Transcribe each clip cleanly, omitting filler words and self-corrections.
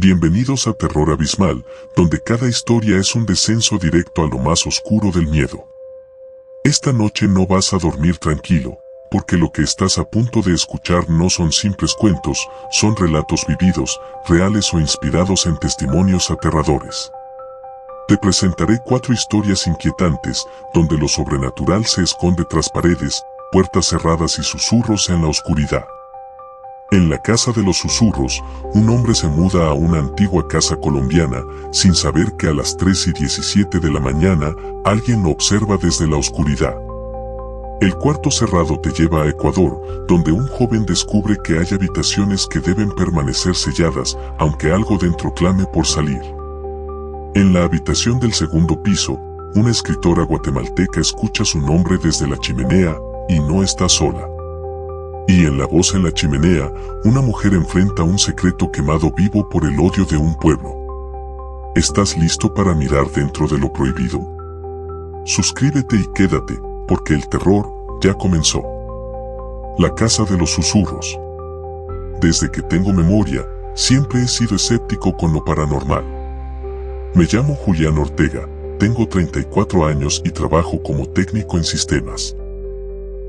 Bienvenidos a Terror Abismal, donde cada historia es un descenso directo a lo más oscuro del miedo. Esta noche no vas a dormir tranquilo, porque lo que estás a punto de escuchar no son simples cuentos, son relatos vividos, reales o inspirados en testimonios aterradores. Te presentaré 4 historias inquietantes, donde lo sobrenatural se esconde tras paredes, puertas cerradas y susurros en la oscuridad. En la casa de los susurros, un hombre se muda a una antigua casa colombiana, sin saber que a las 3:17 de la mañana, alguien lo observa desde la oscuridad. El cuarto cerrado te lleva a Ecuador, donde un joven descubre que hay habitaciones que deben permanecer selladas, aunque algo dentro clame por salir. En la habitación del segundo piso, una escritora guatemalteca escucha su nombre desde la chimenea, y no está sola. Y en la voz en la chimenea, una mujer enfrenta un secreto quemado vivo por el odio de un pueblo. ¿Estás listo para mirar dentro de lo prohibido? Suscríbete y quédate, porque el terror ya comenzó. La casa de los susurros. Desde que tengo memoria, siempre he sido escéptico con lo paranormal. Me llamo Julián Ortega, tengo 34 años y trabajo como técnico en sistemas.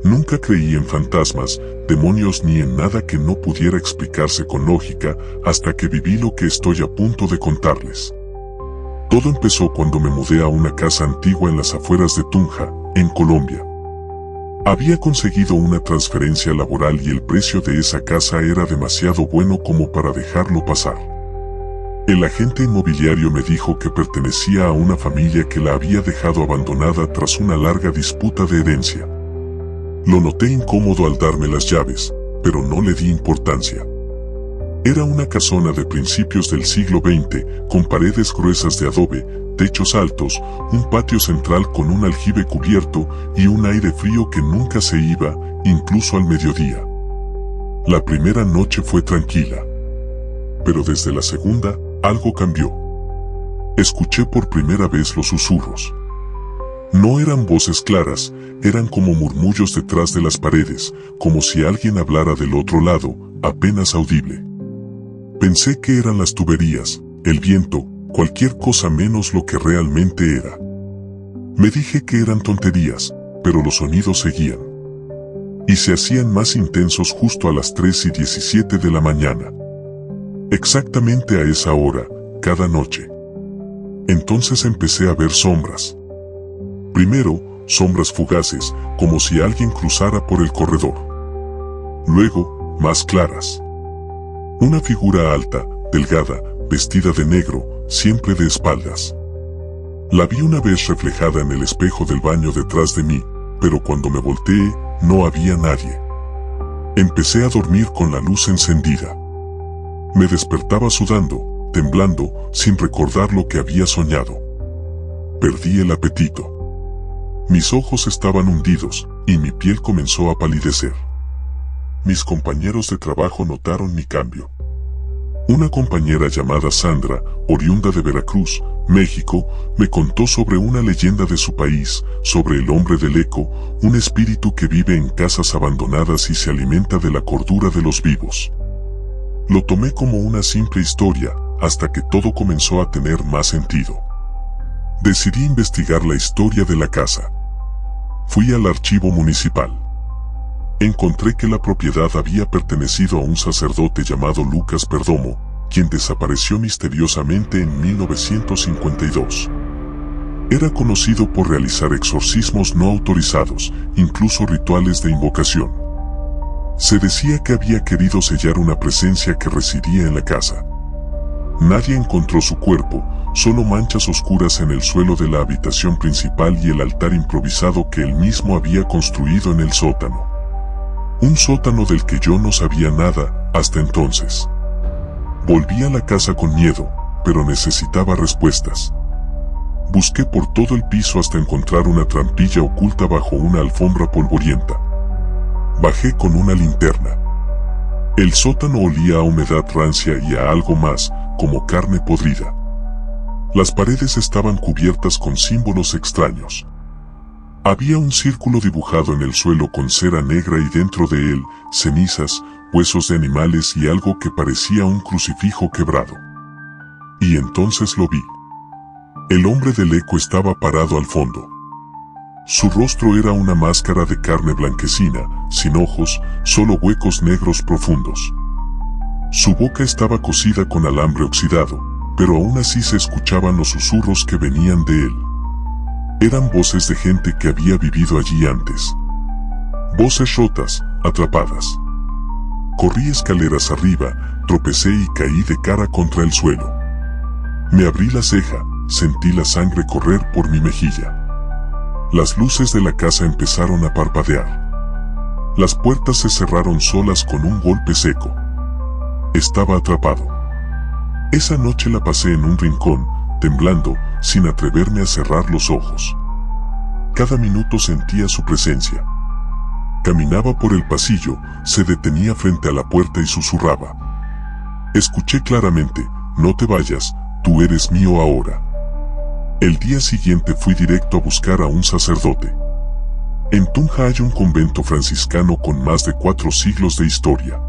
Nunca creí en fantasmas, demonios ni en nada que no pudiera explicarse con lógica, hasta que viví lo que estoy a punto de contarles. Todo empezó cuando me mudé a una casa antigua en las afueras de Tunja, en Colombia. Había conseguido una transferencia laboral y el precio de esa casa era demasiado bueno como para dejarlo pasar. El agente inmobiliario me dijo que pertenecía a una familia que la había dejado abandonada tras una larga disputa de herencia. Lo noté incómodo al darme las llaves, pero no le di importancia. Era una casona de principios del siglo XX, con paredes gruesas de adobe, techos altos, un patio central con un aljibe cubierto y un aire frío que nunca se iba, incluso al mediodía. La primera noche fue tranquila. Pero desde la segunda, algo cambió. Escuché por primera vez los susurros. No eran voces claras, eran como murmullos detrás de las paredes, como si alguien hablara del otro lado, apenas audible. Pensé que eran las tuberías, el viento, cualquier cosa menos lo que realmente era. Me dije que eran tonterías, pero los sonidos seguían. Y se hacían más intensos justo a las 3:17 de la mañana. Exactamente a esa hora, cada noche. Entonces empecé a ver sombras. Primero, sombras fugaces, como si alguien cruzara por el corredor. Luego, más claras. Una figura alta, delgada, vestida de negro, siempre de espaldas. La vi una vez reflejada en el espejo del baño detrás de mí, pero cuando me volteé, no había nadie. Empecé a dormir con la luz encendida. Me despertaba sudando, temblando, sin recordar lo que había soñado. Perdí el apetito. Mis ojos estaban hundidos, y mi piel comenzó a palidecer. Mis compañeros de trabajo notaron mi cambio. Una compañera llamada Sandra, oriunda de Veracruz, México, me contó sobre una leyenda de su país, sobre el hombre del eco, un espíritu que vive en casas abandonadas y se alimenta de la cordura de los vivos. Lo tomé como una simple historia, hasta que todo comenzó a tener más sentido. Decidí investigar la historia de la casa. Fui al archivo municipal. Encontré que la propiedad había pertenecido a un sacerdote llamado Lucas Perdomo, quien desapareció misteriosamente en 1952. Era conocido por realizar exorcismos no autorizados, incluso rituales de invocación. Se decía que había querido sellar una presencia que residía en la casa. Nadie encontró su cuerpo, solo manchas oscuras en el suelo de la habitación principal y el altar improvisado que él mismo había construido en el sótano. Un sótano del que yo no sabía nada hasta entonces. Volví a la casa con miedo, pero necesitaba respuestas. Busqué por todo el piso hasta encontrar una trampilla oculta bajo una alfombra polvorienta. Bajé con una linterna. El sótano olía a humedad rancia y a algo más, como carne podrida. Las paredes estaban cubiertas con símbolos extraños. Había un círculo dibujado en el suelo con cera negra y dentro de él, cenizas, huesos de animales y algo que parecía un crucifijo quebrado. y entonces lo vi. El hombre del eco estaba parado al fondo. Su rostro era una máscara de carne blanquecina, sin ojos, solo huecos negros profundos. Su boca estaba cosida con alambre oxidado, pero aún así se escuchaban los susurros que venían de él. Eran voces de gente que había vivido allí antes. Voces rotas, atrapadas. Corrí escaleras arriba, tropecé y caí de cara contra el suelo. Me abrí la ceja, sentí la sangre correr por mi mejilla. Las luces de la casa empezaron a parpadear. Las puertas se cerraron solas con un golpe seco. Estaba atrapado. Esa noche la pasé en un rincón, temblando, sin atreverme a cerrar los ojos. Cada minuto sentía su presencia. Caminaba por el pasillo, se detenía frente a la puerta y susurraba. Escuché claramente, no te vayas, tú eres mío ahora. El día siguiente fui directo a buscar a un sacerdote. En Tunja hay un convento franciscano con más de 4 siglos de historia.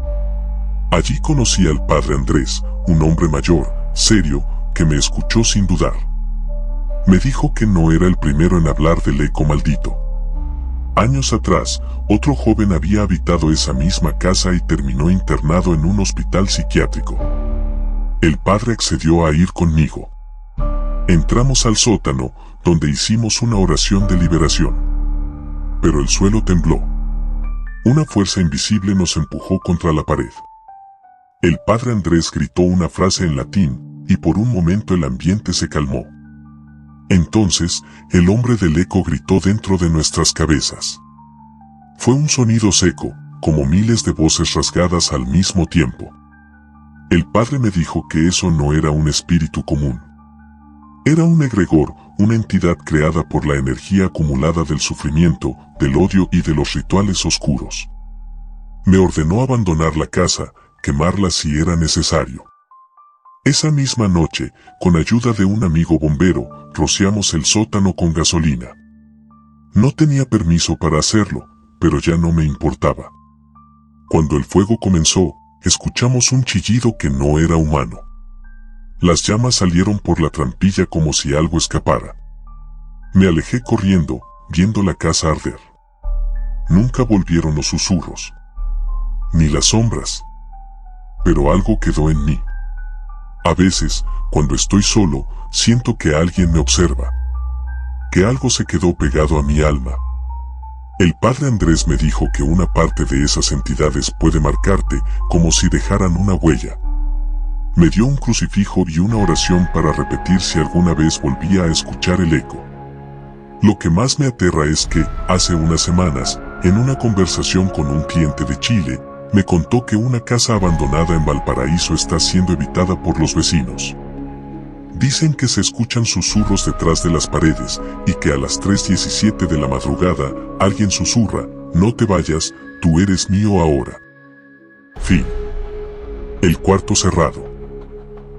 Allí conocí al padre Andrés, un hombre mayor, serio, que me escuchó sin dudar. Me dijo que no era el primero en hablar del eco maldito. Años atrás, otro joven había habitado esa misma casa y terminó internado en un hospital psiquiátrico. El padre accedió a ir conmigo. Entramos al sótano, donde hicimos una oración de liberación. Pero el suelo tembló. Una fuerza invisible nos empujó contra la pared. El padre Andrés gritó una frase en latín, y por un momento el ambiente se calmó. Entonces, el hombre del eco gritó dentro de nuestras cabezas. Fue un sonido seco, como miles de voces rasgadas al mismo tiempo. El padre me dijo que eso no era un espíritu común. Era un egregor, una entidad creada por la energía acumulada del sufrimiento, del odio y de los rituales oscuros. Me ordenó abandonar la casa, quemarla si era necesario. Esa misma noche, con ayuda de un amigo bombero, rociamos el sótano con gasolina. No tenía permiso para hacerlo, pero ya no me importaba. Cuando el fuego comenzó, escuchamos un chillido que no era humano. Las llamas salieron por la trampilla como si algo escapara. Me alejé corriendo, viendo la casa arder. Nunca volvieron los susurros, ni las sombras. Pero algo quedó en mí. A veces, cuando estoy solo, siento que alguien me observa. Que algo se quedó pegado a mi alma. El padre Andrés me dijo que una parte de esas entidades puede marcarte como si dejaran una huella. Me dio un crucifijo y una oración para repetir si alguna vez volvía a escuchar el eco. Lo que más me aterra es que, hace unas semanas, en una conversación con un cliente de Chile, me contó que una casa abandonada en Valparaíso está siendo evitada por los vecinos. Dicen que se escuchan susurros detrás de las paredes y que a las 3:17 de la madrugada alguien susurra, no te vayas, tú eres mío ahora. Fin. El cuarto cerrado.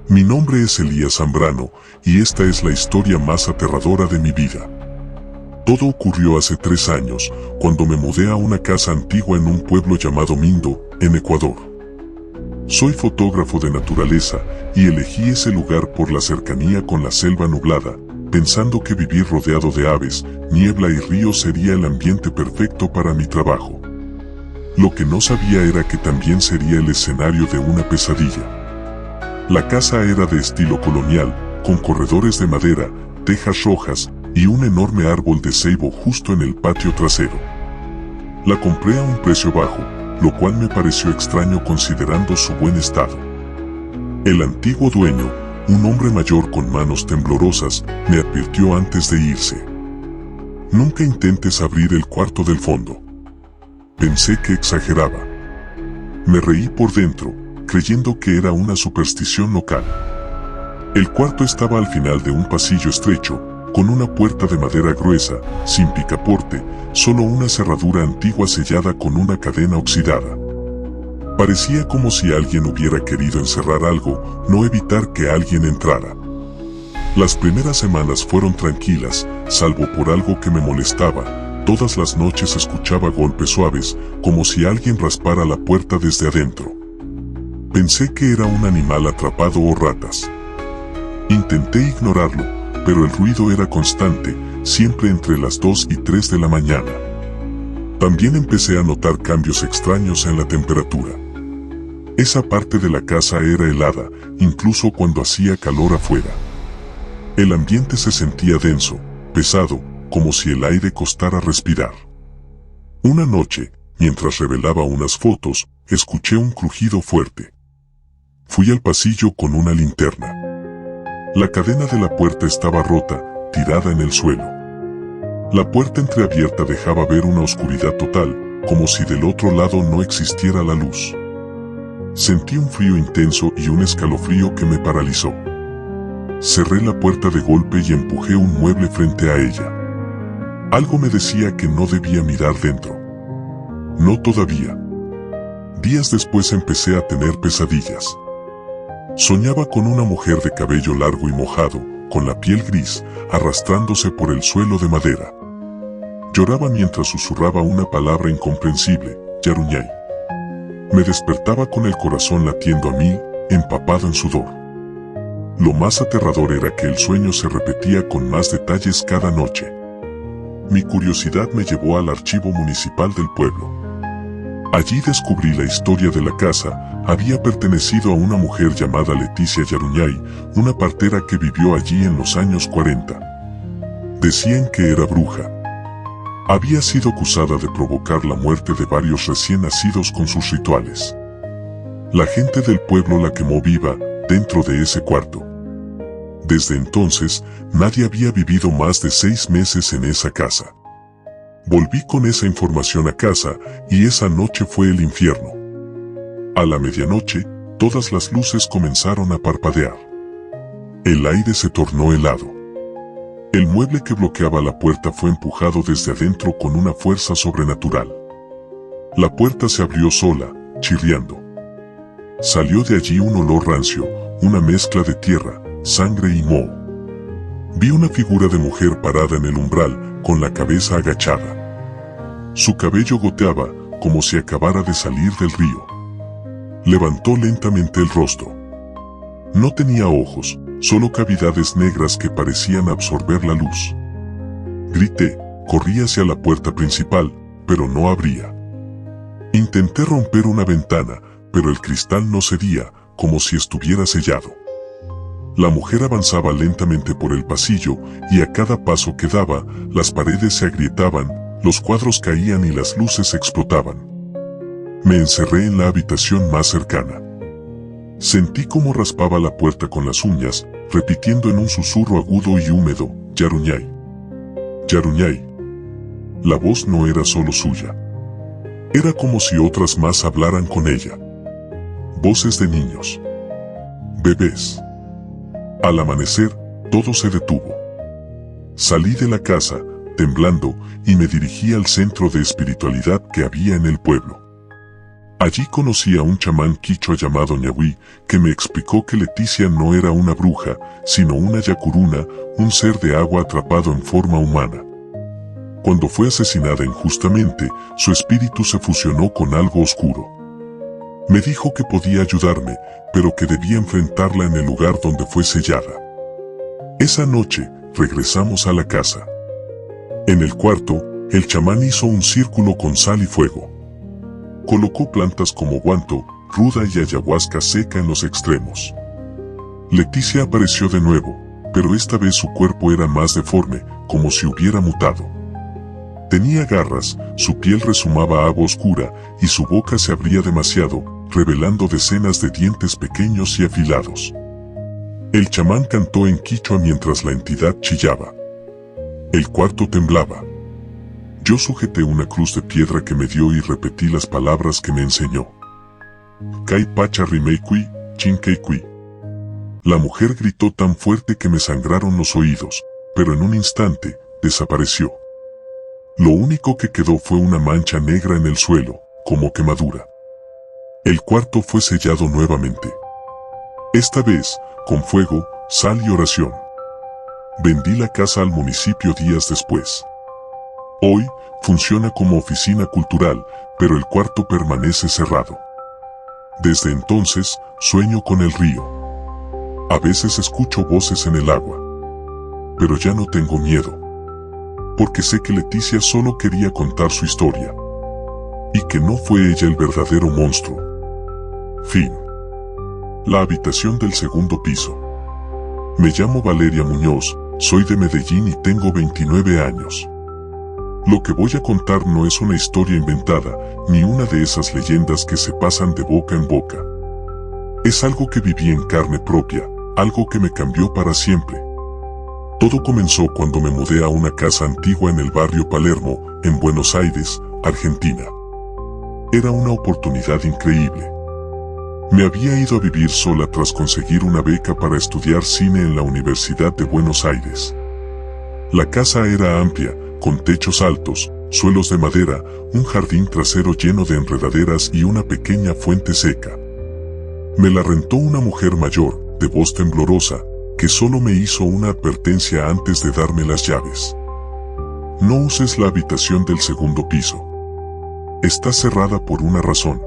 Mi nombre es Elías Zambrano y esta es la historia más aterradora de mi vida. Todo ocurrió hace 3 años, cuando me mudé a una casa antigua en un pueblo llamado Mindo, en Ecuador. Soy fotógrafo de naturaleza y elegí ese lugar por la cercanía con la selva nublada, pensando que vivir rodeado de aves, niebla y ríos sería el ambiente perfecto para mi trabajo. Lo que no sabía era que también sería el escenario de una pesadilla. La casa era de estilo colonial, con corredores de madera, tejas rojas y un enorme árbol de ceibo justo en el patio trasero. La compré a un precio bajo, lo cual me pareció extraño considerando su buen estado. El antiguo dueño, un hombre mayor con manos temblorosas, me advirtió antes de irse. Nunca intentes abrir el cuarto del fondo. Pensé que exageraba. Me reí por dentro, creyendo que era una superstición local. El cuarto estaba al final de un pasillo estrecho, con una puerta de madera gruesa, sin picaporte, solo una cerradura antigua sellada con una cadena oxidada. Parecía como si alguien hubiera querido encerrar algo, no evitar que alguien entrara. Las primeras semanas fueron tranquilas, salvo por algo que me molestaba. Todas las noches escuchaba golpes suaves, como si alguien raspara la puerta desde adentro. Pensé que era un animal atrapado o ratas. Intenté ignorarlo, pero el ruido era constante, siempre entre las 2 y 3 de la mañana. También empecé a notar cambios extraños en la temperatura. Esa parte de la casa era helada, incluso cuando hacía calor afuera. El ambiente se sentía denso, pesado, como si el aire costara respirar. Una noche, mientras revelaba unas fotos, escuché un crujido fuerte. Fui al pasillo con una linterna. La cadena de la puerta estaba rota, tirada en el suelo. La puerta entreabierta dejaba ver una oscuridad total, como si del otro lado no existiera la luz. Sentí un frío intenso y un escalofrío que me paralizó. Cerré la puerta de golpe y empujé un mueble frente a ella. Algo me decía que no debía mirar dentro. No todavía. Días después empecé a tener pesadillas. Soñaba con una mujer de cabello largo y mojado, con la piel gris, arrastrándose por el suelo de madera. Lloraba mientras susurraba una palabra incomprensible, Yaruñay. Me despertaba con el corazón latiendo a mí, empapado en sudor. Lo más aterrador era que el sueño se repetía con más detalles cada noche. Mi curiosidad me llevó al archivo municipal del pueblo. Allí descubrí la historia de la casa. Había pertenecido a una mujer llamada Leticia Yaruñay, una partera que vivió allí en los años 40. Decían que era bruja. Había sido acusada de provocar la muerte de varios recién nacidos con sus rituales. La gente del pueblo la quemó viva, dentro de ese cuarto. Desde entonces, nadie había vivido más de 6 meses en esa casa. Volví con esa información a casa, y esa noche fue el infierno. A la medianoche, todas las luces comenzaron a parpadear. El aire se tornó helado. El mueble que bloqueaba la puerta fue empujado desde adentro con una fuerza sobrenatural. La puerta se abrió sola, chirriando. Salió de allí un olor rancio, una mezcla de tierra, sangre y moho. Vi una figura de mujer parada en el umbral, con la cabeza agachada. Su cabello goteaba, como si acabara de salir del río. Levantó lentamente el rostro. No tenía ojos, solo cavidades negras que parecían absorber la luz. Grité, corrí hacia la puerta principal, pero no abría. Intenté romper una ventana, pero el cristal no cedía, como si estuviera sellado. La mujer avanzaba lentamente por el pasillo, y a cada paso que daba, las paredes se agrietaban, los cuadros caían y las luces explotaban. Me encerré en la habitación más cercana. Sentí cómo raspaba la puerta con las uñas, repitiendo en un susurro agudo y húmedo, Yaruñay. Yaruñay. La voz no era solo suya. Era como si otras más hablaran con ella. Voces de niños. Bebés. Al amanecer, todo se detuvo. Salí de la casa, temblando, y me dirigí al centro de espiritualidad que había en el pueblo. Allí conocí a un chamán quichua llamado Ñahui, que me explicó que Leticia no era una bruja, sino una yacuruna, un ser de agua atrapado en forma humana. Cuando fue asesinada injustamente, su espíritu se fusionó con algo oscuro. Me dijo que podía ayudarme, pero que debía enfrentarla en el lugar donde fue sellada. Esa noche, regresamos a la casa. En el cuarto, el chamán hizo un círculo con sal y fuego. Colocó plantas como guanto, ruda y ayahuasca seca en los extremos. Leticia apareció de nuevo, pero esta vez su cuerpo era más deforme, como si hubiera mutado. Tenía garras, su piel resumaba agua oscura, y su boca se abría demasiado, revelando decenas de dientes pequeños y afilados. El chamán cantó en quichua mientras la entidad chillaba. El cuarto temblaba. Yo sujeté una cruz de piedra que me dio y repetí las palabras que me enseñó. Kai pacha rimeikui, chinkeikui. La mujer gritó tan fuerte que me sangraron los oídos, pero en un instante, desapareció. Lo único que quedó fue una mancha negra en el suelo, como quemadura. El cuarto fue sellado nuevamente. Esta vez, con fuego, sal y oración. Vendí la casa al municipio días después. Hoy, funciona como oficina cultural, pero el cuarto permanece cerrado. Desde entonces, sueño con el río. A veces escucho voces en el agua. Pero ya no tengo miedo. Porque sé que Leticia solo quería contar su historia. Y que no fue ella el verdadero monstruo. Fin. La habitación del segundo piso. Me llamo Valeria Muñoz, soy de Medellín y tengo 29 años. Lo que voy a contar no es una historia inventada, ni una de esas leyendas que se pasan de boca en boca. Es algo que viví en carne propia, algo que me cambió para siempre. Todo comenzó cuando me mudé a una casa antigua en el barrio Palermo, en Buenos Aires, Argentina. Era una oportunidad increíble. Me había ido a vivir sola tras conseguir una beca para estudiar cine en la Universidad de Buenos Aires. La casa era amplia, con techos altos, suelos de madera, un jardín trasero lleno de enredaderas y una pequeña fuente seca. Me la rentó una mujer mayor, de voz temblorosa, que solo me hizo una advertencia antes de darme las llaves. No uses la habitación del segundo piso. Está cerrada por una razón.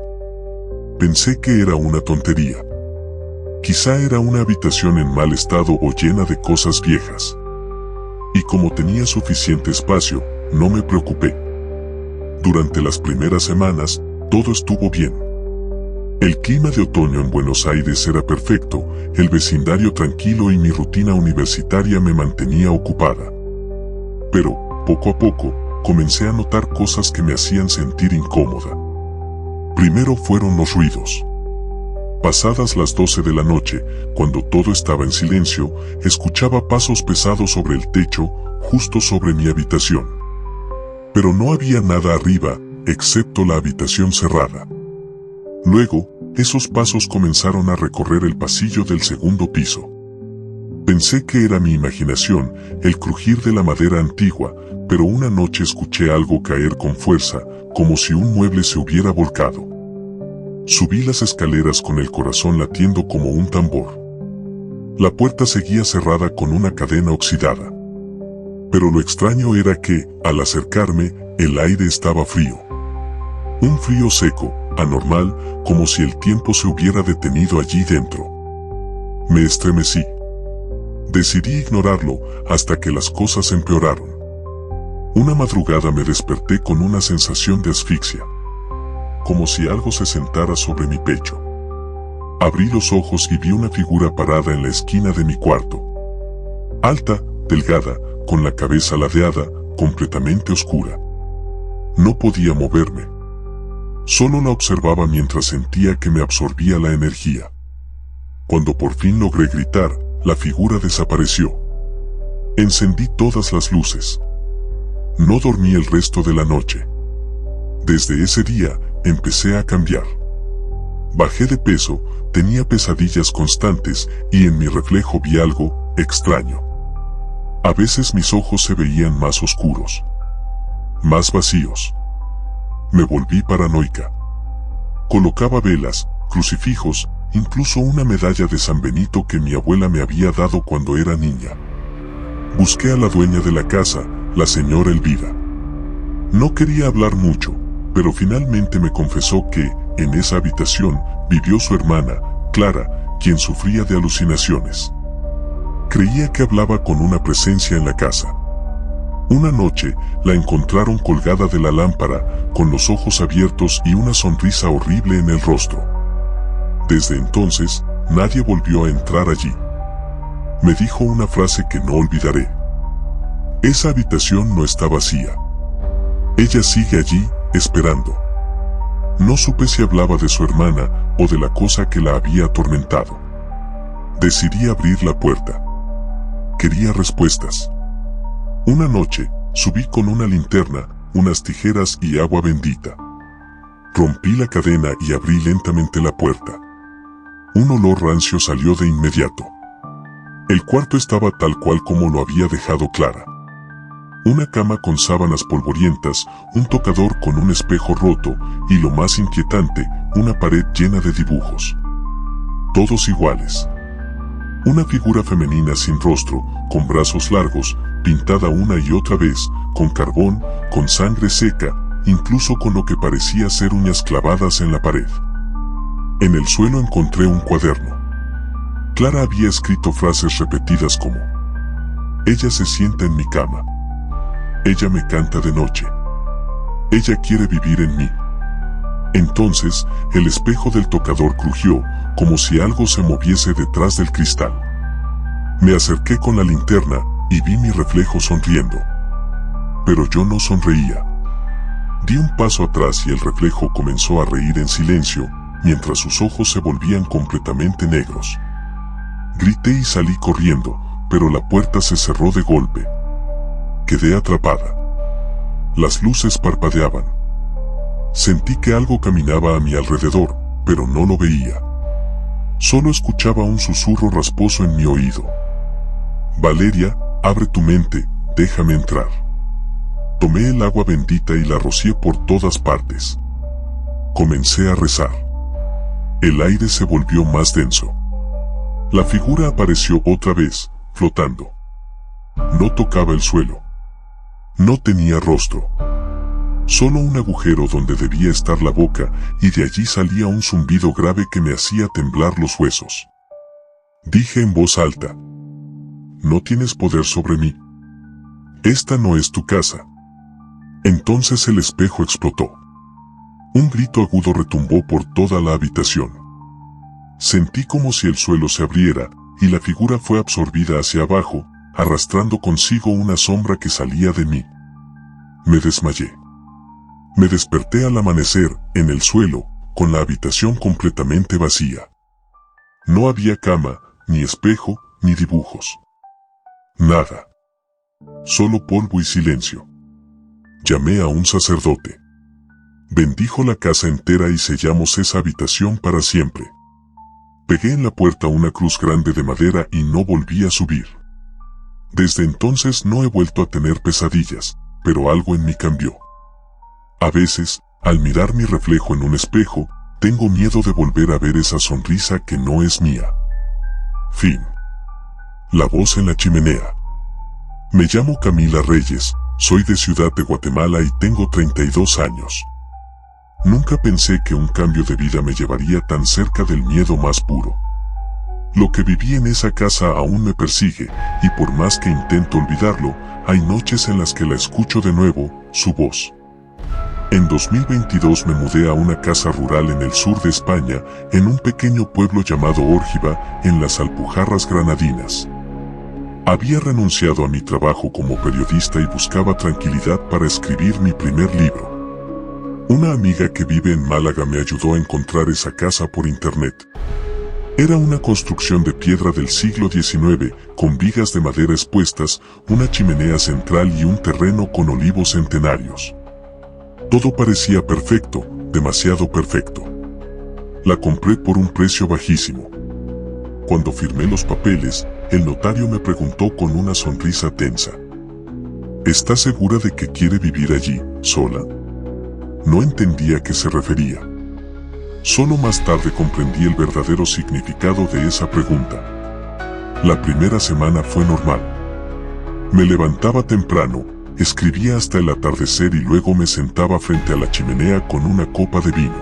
Pensé que era una tontería. Quizá era una habitación en mal estado o llena de cosas viejas. Y como tenía suficiente espacio, no me preocupé. Durante las primeras semanas, todo estuvo bien. El clima de otoño en Buenos Aires era perfecto, el vecindario tranquilo y mi rutina universitaria me mantenía ocupada. Pero, poco a poco, comencé a notar cosas que me hacían sentir incómoda. Primero fueron los ruidos. Pasadas las 12 de la noche, cuando todo estaba en silencio, escuchaba pasos pesados sobre el techo, justo sobre mi habitación. Pero no había nada arriba, excepto la habitación cerrada. Luego, esos pasos comenzaron a recorrer el pasillo del segundo piso. Pensé que era mi imaginación, el crujir de la madera antigua, pero una noche escuché algo caer con fuerza, como si un mueble se hubiera volcado. Subí las escaleras con el corazón latiendo como un tambor. La puerta seguía cerrada con una cadena oxidada. Pero lo extraño era que, al acercarme, el aire estaba frío. Un frío seco, anormal, como si el tiempo se hubiera detenido allí dentro. Me estremecí. Decidí ignorarlo hasta que las cosas empeoraron. Una madrugada me desperté con una sensación de asfixia. Como si algo se sentara sobre mi pecho. Abrí los ojos y vi una figura parada en la esquina de mi cuarto. Alta, delgada, con la cabeza ladeada, completamente oscura. No podía moverme. Solo la observaba mientras sentía que me absorbía la energía. Cuando por fin logré gritar, la figura desapareció. Encendí todas las luces. No dormí el resto de la noche. Desde ese día, empecé a cambiar. Bajé de peso, tenía pesadillas constantes y en mi reflejo vi algo extraño. A veces mis ojos se veían más oscuros, más vacíos. Me volví paranoica. Colocaba velas, crucifijos, incluso una medalla de San Benito que mi abuela me había dado cuando era niña. Busqué a la dueña de la casa, la señora Elvira. No quería hablar mucho, pero finalmente me confesó que, en esa habitación, vivió su hermana, Clara, quien sufría de alucinaciones. Creía que hablaba con una presencia en la casa. Una noche, la encontraron colgada de la lámpara, con los ojos abiertos y una sonrisa horrible en el rostro. Desde entonces, nadie volvió a entrar allí. Me dijo una frase que no olvidaré. Esa habitación no está vacía. Ella sigue allí, esperando. No supe si hablaba de su hermana o de la cosa que la había atormentado. Decidí abrir la puerta. Quería respuestas. Una noche, subí con una linterna, unas tijeras y agua bendita. Rompí la cadena y abrí lentamente la puerta. Un olor rancio salió de inmediato. El cuarto estaba tal cual como lo había dejado Clara. Una cama con sábanas polvorientas, un tocador con un espejo roto y, lo más inquietante, una pared llena de dibujos. Todos iguales. Una figura femenina sin rostro, con brazos largos, pintada una y otra vez, con carbón, con sangre seca, incluso con lo que parecía ser uñas clavadas en la pared. En el suelo encontré un cuaderno. Clara había escrito frases repetidas como: ella se sienta en mi cama. Ella me canta de noche. Ella quiere vivir en mí. Entonces, el espejo del tocador crujió, como si algo se moviese detrás del cristal. Me acerqué con la linterna y vi mi reflejo sonriendo. Pero yo no sonreía. Di un paso atrás y el reflejo comenzó a reír en silencio, mientras sus ojos se volvían completamente negros. Grité y salí corriendo, pero la puerta se cerró de golpe. Quedé atrapada. Las luces parpadeaban. Sentí que algo caminaba a mi alrededor, pero no lo veía. Solo escuchaba un susurro rasposo en mi oído. Valeria, abre tu mente, déjame entrar. Tomé el agua bendita y la rocié por todas partes. Comencé a rezar. El aire se volvió más denso. La figura apareció otra vez, flotando. No tocaba el suelo. No tenía rostro. Solo un agujero donde debía estar la boca, y de allí salía un zumbido grave que me hacía temblar los huesos. Dije en voz alta: no tienes poder sobre mí. Esta no es tu casa. Entonces el espejo explotó. Un grito agudo retumbó por toda la habitación. Sentí como si el suelo se abriera, y la figura fue absorbida hacia abajo, arrastrando consigo una sombra que salía de mí. Me desmayé. Me desperté al amanecer, en el suelo, con la habitación completamente vacía. No había cama, ni espejo, ni dibujos. Nada. Solo polvo y silencio. Llamé a un sacerdote. Bendijo la casa entera y sellamos esa habitación para siempre. Pegué en la puerta una cruz grande de madera y no volví a subir. Desde entonces no he vuelto a tener pesadillas, pero algo en mí cambió. A veces, al mirar mi reflejo en un espejo, tengo miedo de volver a ver esa sonrisa que no es mía. Fin. La voz en la chimenea. Me llamo Camila Reyes, soy de Ciudad de Guatemala y tengo 32 años. Nunca pensé que un cambio de vida me llevaría tan cerca del miedo más puro. Lo que viví en esa casa aún me persigue, y por más que intento olvidarlo, hay noches en las que la escucho de nuevo, su voz. En 2022 me mudé a una casa rural en el sur de España, en un pequeño pueblo llamado Órgiva, en las Alpujarras Granadinas. Había renunciado a mi trabajo como periodista y buscaba tranquilidad para escribir mi primer libro. Una amiga que vive en Málaga me ayudó a encontrar esa casa por internet. Era una construcción de piedra del siglo XIX, con vigas de madera expuestas, una chimenea central y un terreno con olivos centenarios. Todo parecía perfecto, demasiado perfecto. La compré por un precio bajísimo. Cuando firmé los papeles, el notario me preguntó con una sonrisa tensa: ¿estás segura de que quiere vivir allí, sola? No entendía a qué se refería. Solo más tarde comprendí el verdadero significado de esa pregunta. La primera semana fue normal. Me levantaba temprano, escribía hasta el atardecer y luego me sentaba frente a la chimenea con una copa de vino.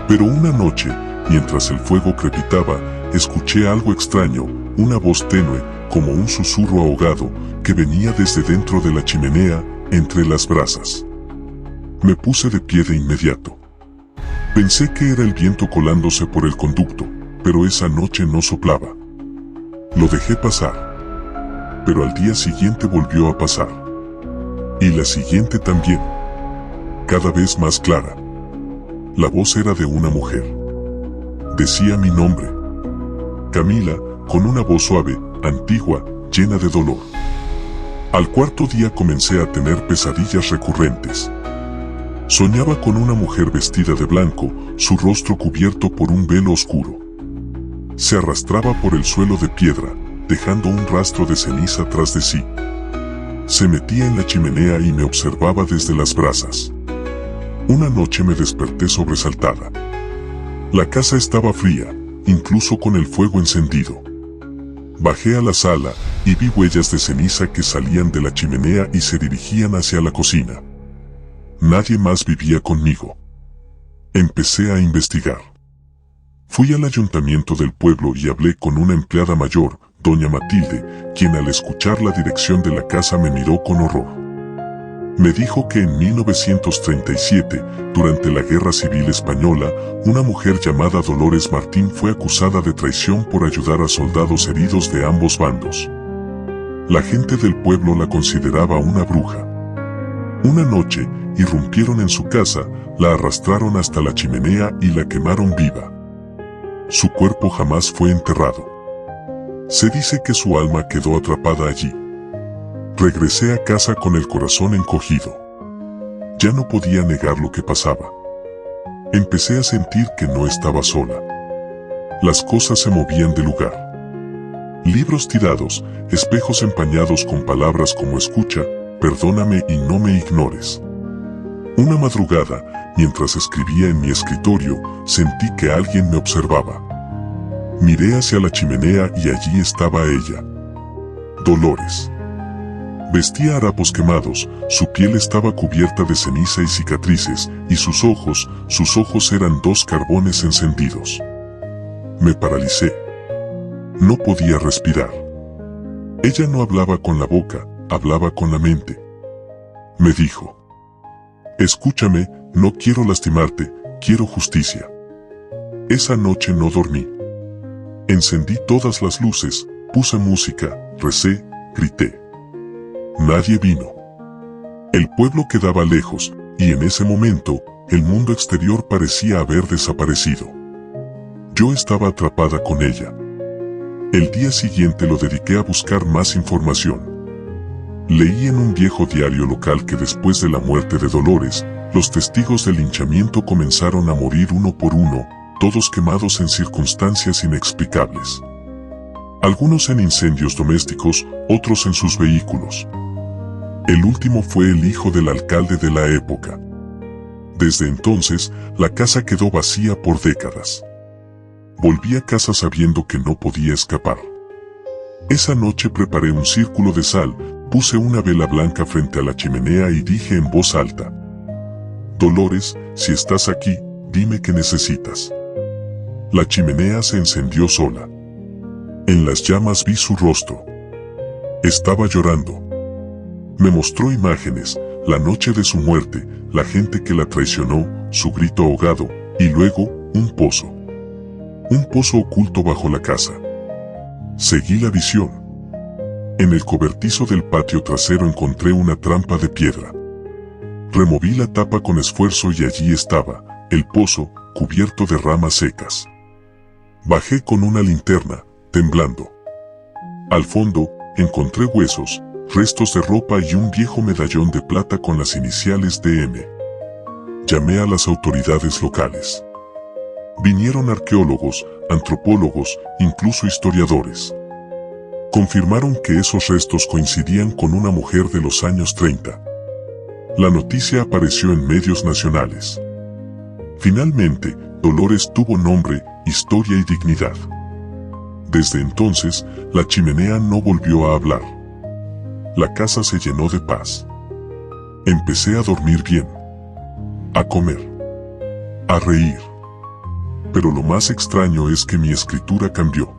Pero una noche, mientras el fuego crepitaba, escuché algo extraño, una voz tenue, como un susurro ahogado, que venía desde dentro de la chimenea, entre las brasas. Me puse de pie de inmediato. Pensé que era el viento colándose por el conducto, pero esa noche no soplaba. Lo dejé pasar. Pero al día siguiente volvió a pasar. Y la siguiente también. Cada vez más clara. La voz era de una mujer. Decía mi nombre. Camila, con una voz suave, antigua, llena de dolor. Al cuarto día comencé a tener pesadillas recurrentes. Soñaba con una mujer vestida de blanco, su rostro cubierto por un velo oscuro. Se arrastraba por el suelo de piedra, dejando un rastro de ceniza tras de sí. Se metía en la chimenea y me observaba desde las brasas. Una noche me desperté sobresaltada. La casa estaba fría, incluso con el fuego encendido. Bajé a la sala y vi huellas de ceniza que salían de la chimenea y se dirigían hacia la cocina. Nadie más vivía conmigo. Empecé a investigar. Fui al ayuntamiento del pueblo y hablé con una empleada mayor, doña Matilde, quien al escuchar la dirección de la casa me miró con horror. Me dijo que en 1937, durante la Guerra Civil Española, una mujer llamada Dolores Martín fue acusada de traición por ayudar a soldados heridos de ambos bandos. La gente del pueblo la consideraba una bruja. Una noche, irrumpieron en su casa, la arrastraron hasta la chimenea y la quemaron viva. Su cuerpo jamás fue enterrado. Se dice que su alma quedó atrapada allí. Regresé a casa con el corazón encogido. Ya no podía negar lo que pasaba. Empecé a sentir que no estaba sola. Las cosas se movían de lugar. Libros tirados, espejos empañados con palabras como escucha, perdóname y no me ignores. Una madrugada, mientras escribía en mi escritorio, sentí que alguien me observaba. Miré hacia la chimenea y allí estaba ella. Dolores. Vestía harapos quemados, su piel estaba cubierta de ceniza y cicatrices, y sus ojos eran dos carbones encendidos. Me paralicé. No podía respirar. Ella no hablaba con la boca, hablaba con la mente. Me dijo: escúchame, no quiero lastimarte, quiero justicia. Esa noche no dormí. Encendí todas las luces, puse música, recé, grité. Nadie vino. El pueblo quedaba lejos, y en ese momento, el mundo exterior parecía haber desaparecido. Yo estaba atrapada con ella. El día siguiente lo dediqué a buscar más información. Leí en un viejo diario local que después de la muerte de Dolores, los testigos del linchamiento comenzaron a morir uno por uno, todos quemados en circunstancias inexplicables. Algunos en incendios domésticos, otros en sus vehículos. El último fue el hijo del alcalde de la época. Desde entonces, la casa quedó vacía por décadas. Volví a casa sabiendo que no podía escapar. Esa noche preparé un círculo de sal, puse una vela blanca frente a la chimenea y dije en voz alta: Dolores, si estás aquí, dime qué necesitas. La chimenea se encendió sola. En las llamas vi su rostro. Estaba llorando. Me mostró imágenes, la noche de su muerte, la gente que la traicionó, su grito ahogado, y luego, un pozo. Un pozo oculto bajo la casa. Seguí la visión. En el cobertizo del patio trasero encontré una trampa de piedra. Removí la tapa con esfuerzo y allí estaba, el pozo, cubierto de ramas secas. Bajé con una linterna, temblando. Al fondo, encontré huesos, restos de ropa y un viejo medallón de plata con las iniciales de M. Llamé a las autoridades locales. Vinieron arqueólogos, antropólogos, incluso historiadores. Confirmaron que esos restos coincidían con una mujer de los años 30. La noticia apareció en medios nacionales. Finalmente, Dolores tuvo nombre, historia y dignidad. Desde entonces, la chimenea no volvió a hablar. La casa se llenó de paz. Empecé a dormir bien, a comer, a reír. Pero lo más extraño es que mi escritura cambió.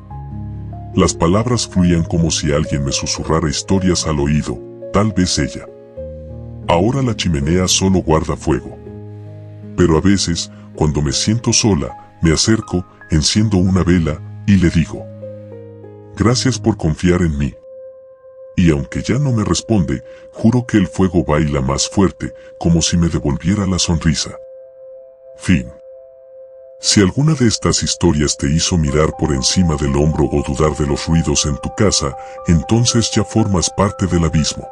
Las palabras fluían como si alguien me susurrara historias al oído, tal vez ella. Ahora la chimenea solo guarda fuego. Pero a veces, cuando me siento sola, me acerco, enciendo una vela, y le digo: gracias por confiar en mí. Y aunque ya no me responde, juro que el fuego baila más fuerte, como si me devolviera la sonrisa. Fin. Si alguna de estas historias te hizo mirar por encima del hombro o dudar de los ruidos en tu casa, entonces ya formas parte del abismo.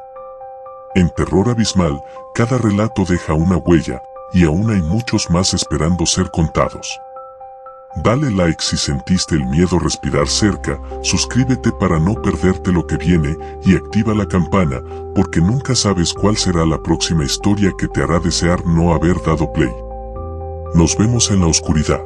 En Terror Abismal, cada relato deja una huella, y aún hay muchos más esperando ser contados. Dale like si sentiste el miedo respirar cerca, suscríbete para no perderte lo que viene, y activa la campana, porque nunca sabes cuál será la próxima historia que te hará desear no haber dado play. Nos vemos en la oscuridad.